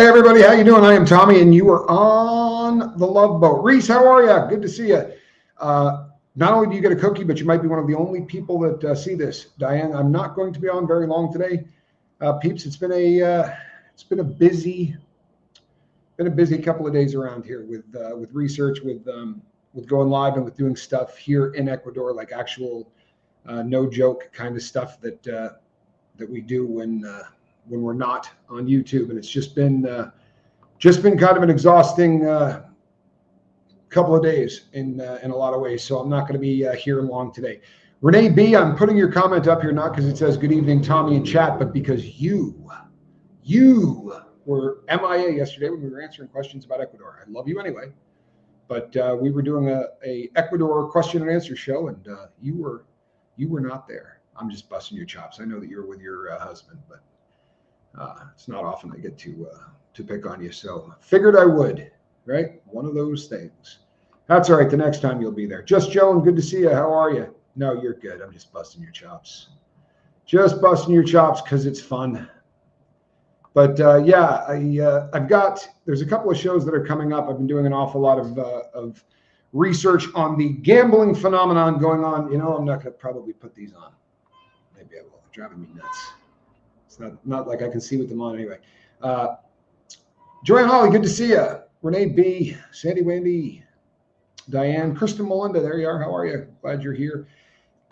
Hey everybody, how you doing? I am Tommy, and you are on the Love Boat. Reese, how are you? Good to see you. Not only do you get a cookie, but you might be one of the only people that see this. Diane, I'm not going to be on very long today, peeps. It's been a busy couple of days around here with research, with going live, and with doing stuff here in Ecuador, like actual no joke kind of stuff that we do when we're not on YouTube. And it's just been kind of an exhausting couple of days in a lot of ways. So I'm not going to be here long today. Renee B, I'm putting your comment up here not because it says good evening, Tommy, in chat, but because you were MIA yesterday when we were answering questions about Ecuador. I love you anyway, but we were doing a Ecuador question and answer show, and you were not there. I'm just busting your chops. I know that you're with your husband, but it's not often I get to pick on you. So figured I would, right? One of those things. That's all right. The next time you'll be there. Just Joan, good to see you. How are you? No, you're good. I'm just busting your chops. Just busting your chops because it's fun. But yeah, there's a couple of shows that are coming up. I've been doing an awful lot of research on the gambling phenomenon going on. You know, I'm not going to probably put these on. Maybe I will. It's driving me nuts. It's not like I can see with them on anyway. Joanne Holly, good to see you. Renee B, Sandy Wendy, Diane, Kristen Melinda, there you are. How are you? Glad you're here.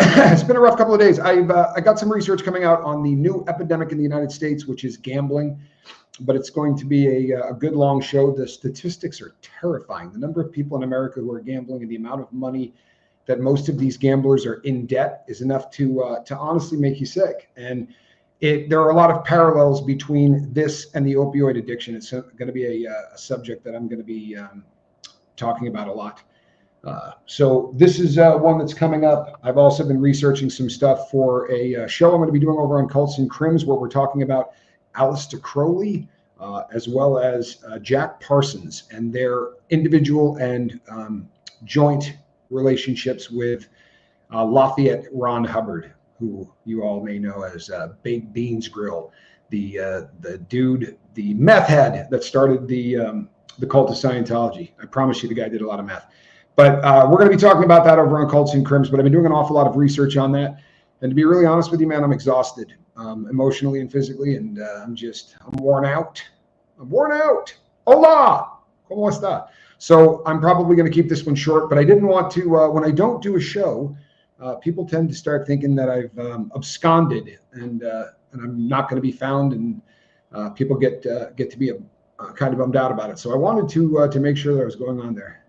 It's been a rough couple of days. I got some research coming out on the new epidemic in the United States, which is gambling, but it's going to be a good long show. The statistics are terrifying. The number of people in America who are gambling and the amount of money that most of these gamblers are in debt is enough to honestly make you sick. And there are a lot of parallels between this and the opioid addiction. It's going to be a subject that I'm going to be talking about a lot. So this is one that's coming up. I've also been researching some stuff for a show I'm going to be doing over on Cults and Crims, where we're talking about Aleister Crowley, as well as Jack Parsons and their individual and joint relationships with Lafayette Ron Hubbard, who you all may know as Baked Beans Grill, the dude, the meth head that started the cult of Scientology. I promise you the guy did a lot of meth. But we're going to be talking about that over on Cults and Crims, but I've been doing an awful lot of research on that. And to be really honest with you, man, I'm exhausted emotionally and physically, and I'm worn out. I'm worn out. Hola! ¿Cómo está? So I'm probably going to keep this one short, but I didn't want to, when I don't do a show, people tend to start thinking that I've absconded and I'm not going to be found, and people get to be kind of bummed out about it. So I wanted to make sure that I was going on there.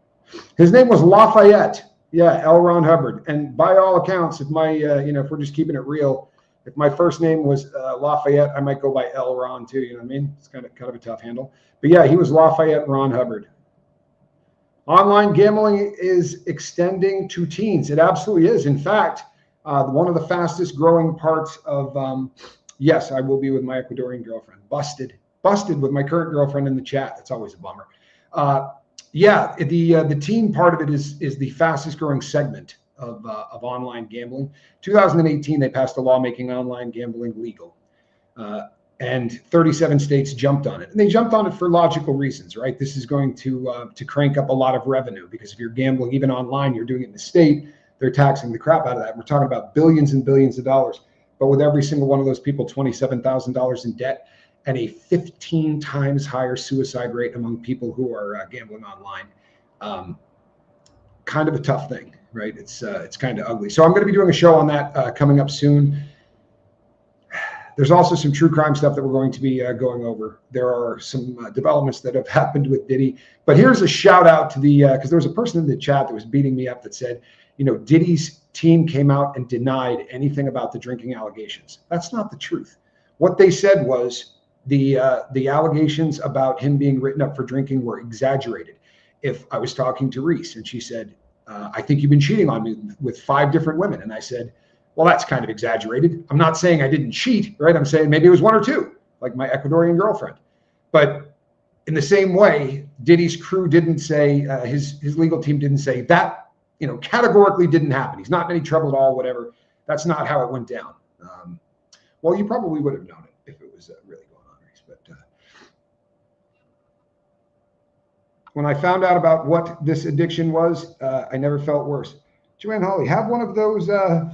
His name was Lafayette. Yeah, L. Ron Hubbard. And by all accounts, if my if we're just keeping it real, if my first name was Lafayette, I might go by L. Ron too. You know what I mean? It's kind of a tough handle. But yeah, he was Lafayette Ron Hubbard. Online gambling is extending to teens. It absolutely is. In fact, one of the fastest growing parts of, yes, I will be with my Ecuadorian girlfriend. Busted with my current girlfriend in the chat. That's always a bummer. Yeah, the teen part of it is the fastest growing segment of online gambling. 2018, they passed a law making online gambling legal. And 37 states jumped on it. And they jumped on it for logical reasons, right? This is going to crank up a lot of revenue, because if you're gambling even online, you're doing it in the state, they're taxing the crap out of that. We're talking about billions and billions of dollars. But with every single one of those people, $27,000 in debt, and a 15 times higher suicide rate among people who are gambling online. Kind of a tough thing, right? It's kind of ugly. So I'm going to be doing a show on that coming up soon. There's also some true crime stuff that we're going to be going over. There are some developments that have happened with Diddy. But here's a shout out to because there was a person in the chat that was beating me up that said, Diddy's team came out and denied anything about the drinking allegations. That's not the truth. What they said was the allegations about him being written up for drinking were exaggerated. If I was talking to Reese and she said, I think you've been cheating on me with 5 different women. And I said, well, that's kind of exaggerated. I'm not saying I didn't cheat, right? I'm saying maybe it was 1 or 2, like my Ecuadorian girlfriend. But in the same way, Diddy's crew didn't say, his legal team didn't say that, categorically didn't happen. He's not in any trouble at all, whatever. That's not how it went down. Well, you probably would have known it if it was really going on, Reese. But When I found out about what this addiction was, I never felt worse. Joanne Holly, have one of those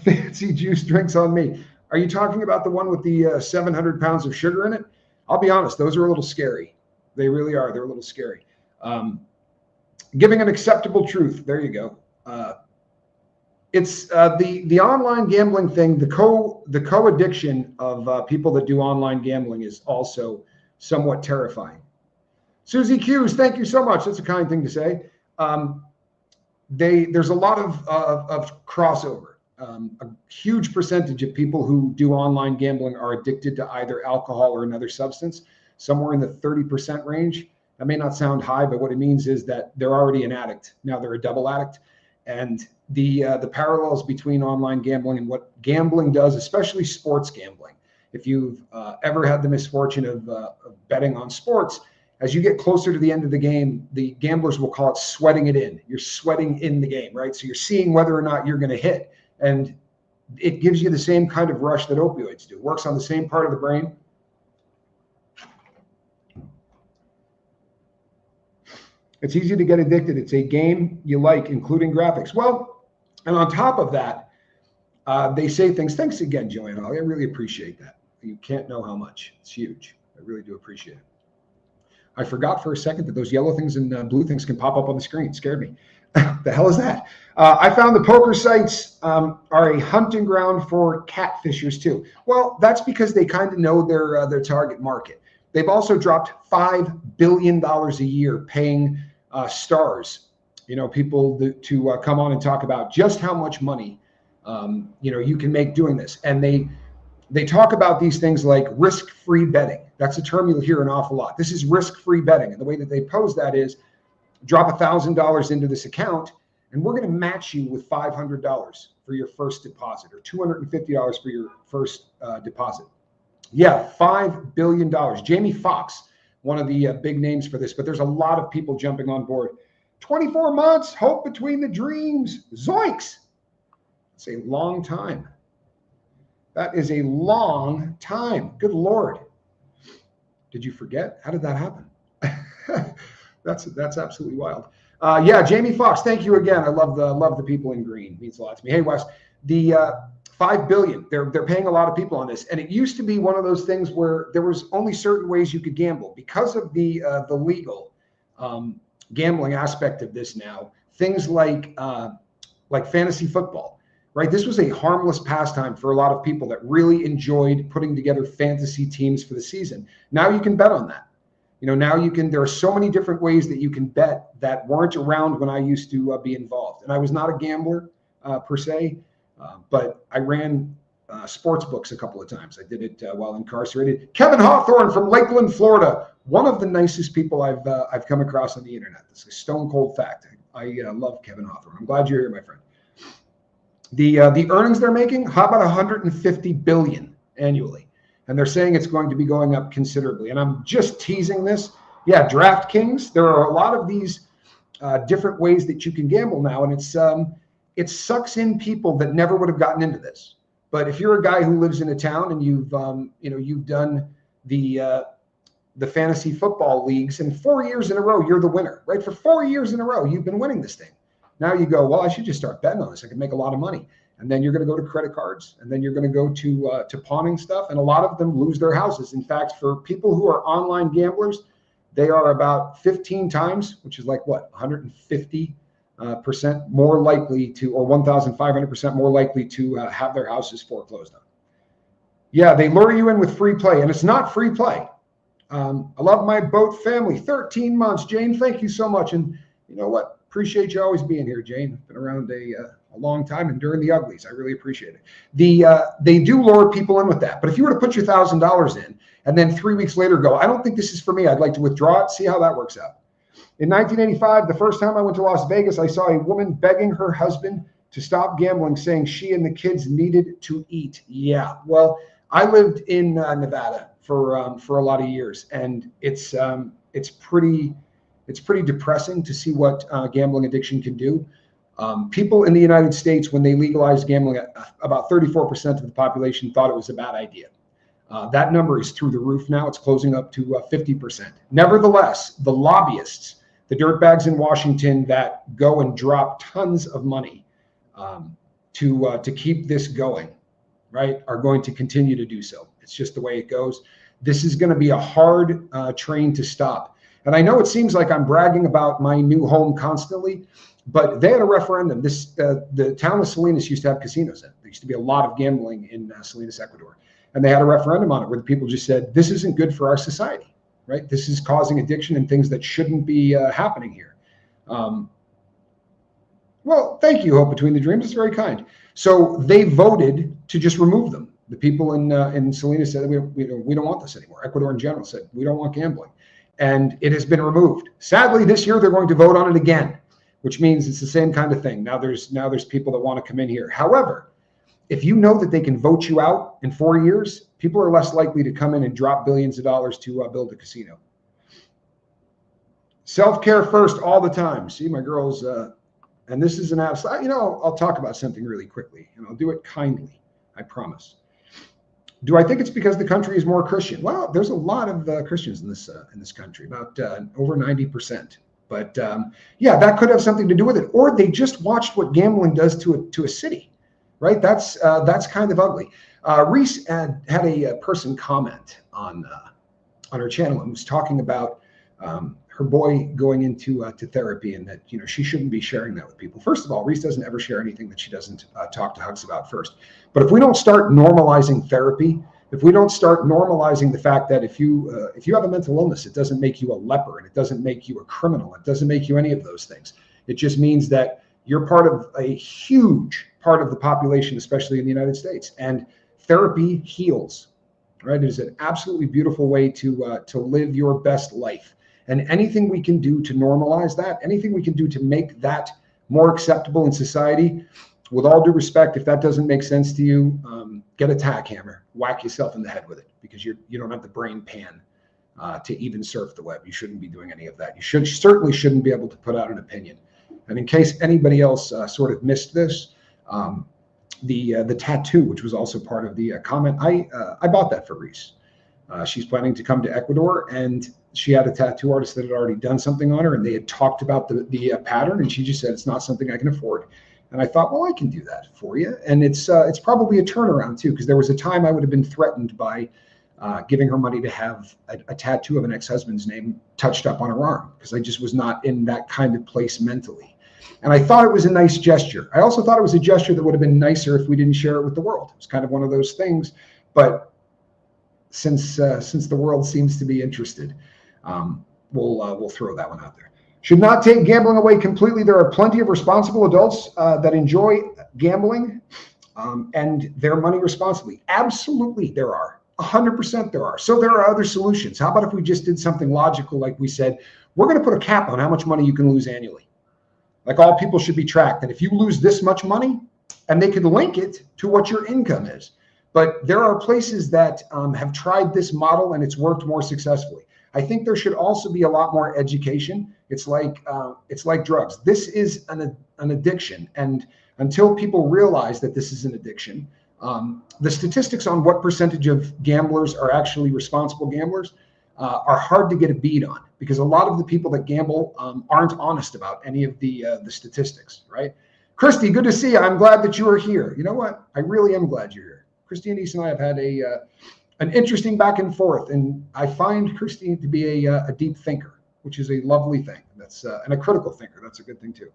fancy juice drinks on me. Are you talking about the one with the 700 pounds of sugar in it? I'll be honest, those are a little scary. They really are. They're a little scary. Giving an acceptable truth. There you go. It's the online gambling thing. The co-addiction of people that do online gambling is also somewhat terrifying. Susie Hughes, thank you so much. That's a kind thing to say. There's a lot of crossover. A huge percentage of people who do online gambling are addicted to either alcohol or another substance, somewhere in the 30% range. That may not sound high, but what it means is that they're already an addict. Now they're a double addict. And the parallels between online gambling and what gambling does, especially sports gambling. If you've ever had the misfortune of betting on sports, as you get closer to the end of the game, the gamblers will call it sweating it in. You're sweating in the game, right? So you're seeing whether or not you're going to hit. And it gives you the same kind of rush that opioids do. It works on the same part of the brain. It's easy to get addicted. It's a game you like, including graphics. Well, and on top of that, they say things. Thanks again, Joanne. I really appreciate that. You can't know how much. It's huge. I really do appreciate it. I forgot for a second that those yellow things and blue things can pop up on the screen. It scared me. The hell is that? I found the poker sites are a hunting ground for catfishers too. Well, that's because they kind of know their target market. They've also dropped $5 billion a year paying stars, people to come on and talk about just how much money, you can make doing this. And they talk about these things like risk-free betting. That's a term you'll hear an awful lot. This is risk-free betting. And the way that they pose that is drop $1,000 into this account, and we're going to match you with $500 for your first deposit or $250 for your first deposit. Yeah, $5 billion. Jamie Foxx, one of the big names for this, but there's a lot of people jumping on board. 24 months, hope between the dreams. Zoinks. It's a long time. That is a long time. Good Lord. Did you forget? How did that happen? That's absolutely wild. Yeah, Jamie Foxx, thank you again. I love the people in green. It means a lot to me. Hey, Wes, the $5 billion. They're paying a lot of people on this, and it used to be one of those things where there was only certain ways you could gamble because of the legal gambling aspect of this. Now, things like fantasy football. Right, this was a harmless pastime for a lot of people that really enjoyed putting together fantasy teams for the season. Now you can bet on that. Now you can. There are so many different ways that you can bet that weren't around when I used to be involved. And I was not a gambler per se, but I ran sports books a couple of times. I did it while incarcerated. Kevin Hawthorne from Lakeland, Florida, one of the nicest people I've come across on the internet. This is a stone cold fact. I love Kevin Hawthorne. I'm glad you're here, my friend. The earnings they're making, how about 150 billion annually? And they're saying it's going to be going up considerably. And I'm just teasing this. Yeah, DraftKings. There are a lot of these different ways that you can gamble now, and it sucks in people that never would have gotten into this. But if you're a guy who lives in a town and you've done the fantasy football leagues, and 4 years in a row you're the winner, right? For 4 years in a row you've been winning this thing. Now you go, well, I should just start betting on this. I can make a lot of money. And then you're going to go to credit cards, and then you're going to go to pawning stuff. And a lot of them lose their houses. In fact, for people who are online gamblers, they are about 15 times, which is like what, 150% more likely to, or 1,500% more likely to have their houses foreclosed on. Yeah, they lure you in with free play, and it's not free play. I love my boat family. 13 months, Jane. Thank you so much. And you know what? Appreciate you always being here, Jane. Been around a long time, and during the uglies, I really appreciate it. They do lure people in with that. But if you were to put your $1,000 in and then 3 weeks later go, I don't think this is for me, I'd like to withdraw it, see how that works out. In 1985, the first time I went to Las Vegas, I saw a woman begging her husband to stop gambling, saying she and the kids needed to eat. Yeah, well, I lived in Nevada for a lot of years, and it's pretty depressing to see what gambling addiction can do. People in the United States, when they legalized gambling, about 34% of the population thought it was a bad idea. That number is through the roof now. It's closing up to 50%. Nevertheless, the lobbyists The dirtbags in Washington that go and drop tons of money to keep this going, right, are going to continue to do so. It's just the way it goes. This is going to be a hard train to stop. And I know it seems like I'm bragging about my new home constantly, but they had a referendum. The town of Salinas used to have casinos in it. There used to be a lot of gambling in Salinas, Ecuador. And they had a referendum on it where the people just said, this isn't good for our society, right? This is causing addiction and things that shouldn't be happening here. Well, thank you, Hope Between the Dreams. It's very kind. So they voted to just remove them. The people in Salinas said, we don't want this anymore. Ecuador in general said, we don't want gambling. And it has been removed. Sadly, this year they're going to vote on it again, which means it's the same kind of thing. Now there's people that want to come in here. However, if you know that they can vote you out in 4 years, people are less likely to come in and drop billions of dollars to build a casino. Self-care first all the time. See, my girls, and this is an absolute, I'll talk about something really quickly, and I'll do it kindly, I promise. Do I think it's because the country is more Christian? Well, there's a lot of Christians in this country, about over 90%. But yeah, that could have something to do with it. Or they just watched what gambling does to a city, right? That's kind of ugly. Reese had a person comment on her channel and was talking about her boy going into to therapy, and that she shouldn't be sharing that with people. First of all, Reese doesn't ever share anything that she doesn't talk to Hugs about first. But if we don't start normalizing therapy, if we don't start normalizing the fact that if you have a mental illness, it doesn't make you a leper, and it doesn't make you a criminal, it doesn't make you any of those things. It just means that you're part of a huge part of the population, especially in the United States. And therapy heals, right? It is an absolutely beautiful way to live your best life. And anything we can do to normalize that, anything we can do to make that more acceptable in society, with all due respect, if that doesn't make sense to you, get a tack hammer, whack yourself in the head with it, because you don't have the brain pan to even surf the web. You shouldn't be doing any of that. You certainly shouldn't be able to put out an opinion. And in case anybody else sort of missed this, the tattoo, which was also part of the comment, I bought that for Reese. She's planning to come to Ecuador, and she had a tattoo artist that had already done something on her, and they had talked about the pattern, and she just said, it's not something I can afford. And I thought, well, I can do that for you. And it's probably a turnaround too, because there was a time I would have been threatened by giving her money to have a tattoo of an ex-husband's name touched up on her arm, because I just was not in that kind of place mentally. And I thought it was a nice gesture. I also thought it was a gesture that would have been nicer if we didn't share it with the world. It was kind of one of those things. But since the world seems to be interested, we'll throw that one out there. Should not take gambling away completely. There are plenty of responsible adults that enjoy gambling and their money responsibly. Absolutely, there are. 100% there are. So there are other solutions. How about if we just did something logical, like we said, we're going to put a cap on how much money you can lose annually. Like, all people should be tracked. And if you lose this much money, and they could link it to what your income is. But there are places that have tried this model and it's worked more successfully. I think there should also be a lot more education. It's like drugs. This is an addiction, and until people realize that this is an addiction, the statistics on what percentage of gamblers are actually responsible gamblers are hard to get a bead on, because a lot of the people that gamble aren't honest about any of the statistics, right? Christy, good to see you. I'm glad that you are here. You know what? I really am glad you're here. Christy and Issa and I have had an interesting back and forth, and I find Christy to be a deep thinker, which is a lovely thing. That's and a critical thinker. That's a good thing too.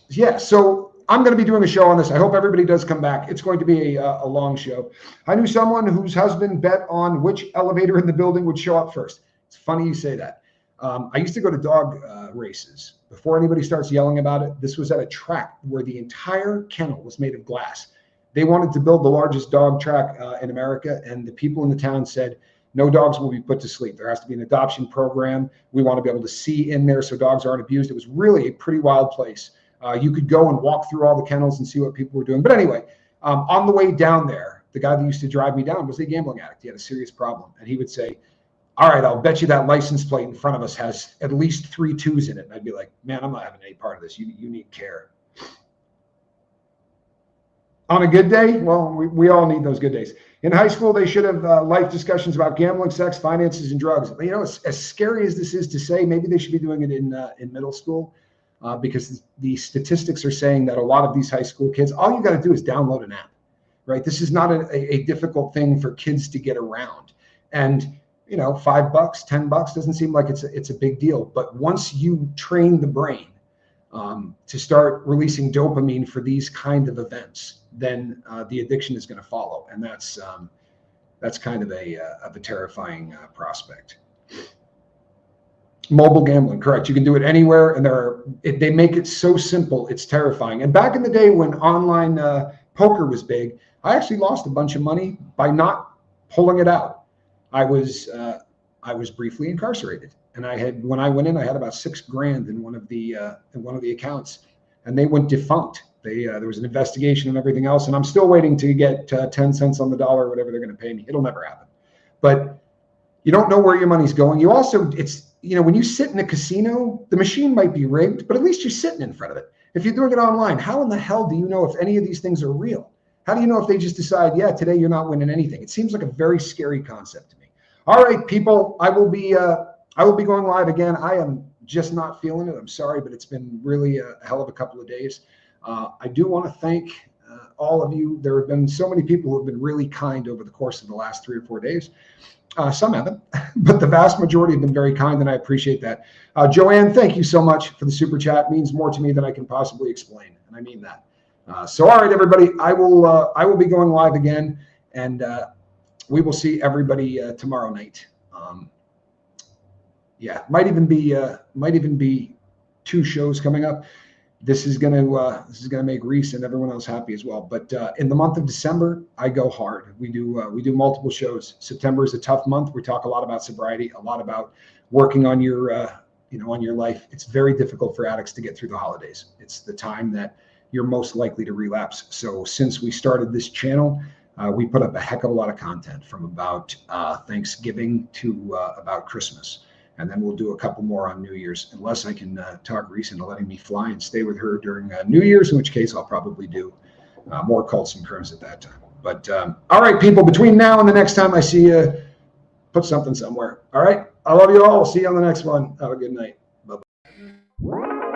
Yeah, so I'm going to be doing a show on this. I hope everybody does come back. It's going to be a long show. I knew someone whose husband bet on which elevator in the building would show up first. It's funny you say that. I used to go to dog races. Before anybody starts yelling about it, this was at a track where the entire kennel was made of glass. They wanted to build the largest dog track in America, and the people in the town said, no dogs will be put to sleep. There has to be an adoption program. We want to be able to see in there so dogs aren't abused. It was really a pretty wild place. You could go and walk through all the kennels and see what people were doing. But anyway, on the way down there, the guy that used to drive me down was a gambling addict. He had a serious problem. And he would say, all right, I'll bet you that license plate in front of us has at least 3 2s in it. And I'd be like, man, I'm not having any part of this. You need care. On a good day, well, we all need those good days. In high school, they should have life discussions about gambling, sex, finances, and drugs. You know, as scary as this is to say, maybe they should be doing it in middle school, because the statistics are saying that a lot of these high school kids, all you got to do is download an app, right? This is not a difficult thing for kids to get around. And, you know, $5, $10 doesn't seem like it's a big deal. But once you train the brain to start releasing dopamine for these kind of events, then the addiction is going to follow, and that's kind of a terrifying prospect. Mobile gambling, correct? You can do it anywhere, and they make it so simple. It's terrifying. And back in the day when online poker was big, I actually lost a bunch of money by not pulling it out. I was briefly incarcerated. And when I went in, I had about $6,000 in one of the accounts, and they went defunct. There was an investigation and everything else, and I'm still waiting to get 10 cents on the dollar or whatever they're going to pay me. It'll never happen. But you don't know where your money's going. You also, when you sit in a casino, the machine might be rigged, but at least you're sitting in front of it. If you're doing it online, how in the hell do you know if any of these things are real? How do you know if they just decide, yeah, today you're not winning anything? It seems like a very scary concept to me. All right, people, I will be going live again. I am just not feeling it. I'm sorry, but it's been really a hell of a couple of days. I do want to thank all of you. There have been so many people who have been really kind over the course of the last 3 or 4 days. Some haven't, but the vast majority have been very kind, and I appreciate that. Joanne, thank you so much for the super chat. It means more to me than I can possibly explain, and I mean that. So, all right, everybody, I will be going live again, and we will see everybody tomorrow night. Yeah, might even be 2 shows coming up. This is gonna make Reese and everyone else happy as well. But in the month of December, I go hard. We do multiple shows. September is a tough month. We talk a lot about sobriety, a lot about working on your on your life. It's very difficult for addicts to get through the holidays. It's the time that you're most likely to relapse. So since we started this channel, we put up a heck of a lot of content, from about Thanksgiving to about Christmas. And then we'll do a couple more on New Year's, unless I can talk Reese into letting me fly and stay with her during New Year's, in which case I'll probably do more cults and crims at that time. But all right, people, between now and the next time I see you, put something somewhere. All right, I love you all. I'll see you on the next one. Have a good night. Bye-bye.